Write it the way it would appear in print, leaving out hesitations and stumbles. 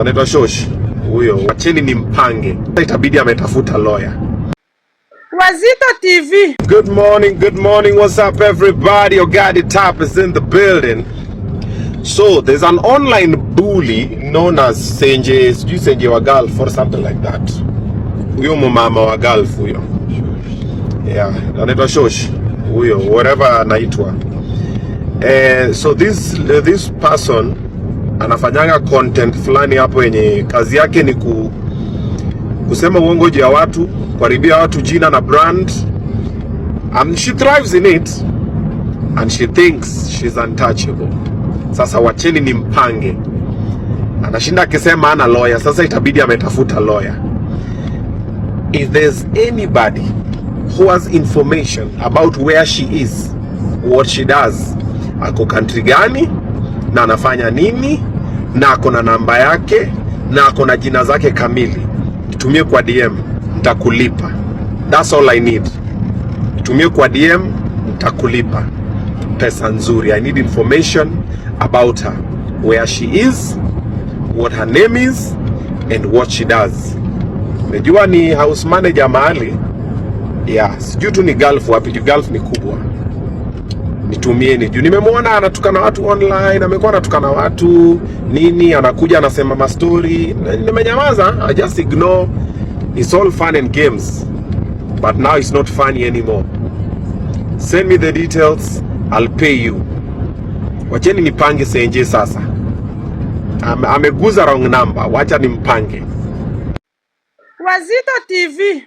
Anaitwa Shosh huyo, wacheni ni mpange, itabidi ametafuta lawyer. Wazito TV. Good morning, what's up everybody? Your Gadi Tap is in the building. So there's an online bully known as Senje wa Gulf or something like that. Huyo mama wa Gulf huyo. Yeah, anaitwa Shosh huyo, whatever anaitwa. So this person anafanyanga content fulani hapo yenye kazi yake ni kusema uongo juu ya watu, kuharibia watu jina na brand, and she thrives in it and she thinks she's untouchable. Sasa wacheni ni mpange, anashinda akisema ana lawyer. Sasa itabidi ametafuta lawyer. If there's anybody who has information about where she is, what she does, ako country gani na anafanya nini na ako na namba yake na ako na jina zake kamili, itumie kwa DM, nitakulipa. That's all I need. Itumie kwa DM, nitakulipa pesa nzuri. I need information about her, where she is, what her name is and what she does. Najua ni house manager mahali. Yeah, sijui tu ni Gulf wapi, juu Gulf ni kubwa. Nitumieni juu nimemwona anatukana watu online, amekuwa anatukana watu nini, anakuja anasema ma story. Nimenyamaza, I just ignore. It's all fun and games, but now it's not funny anymore. Send me the details, I'll pay you. Wacheni nipange Senje sasa. Ameguza wrong number, wacha nimpange. Wazito TV.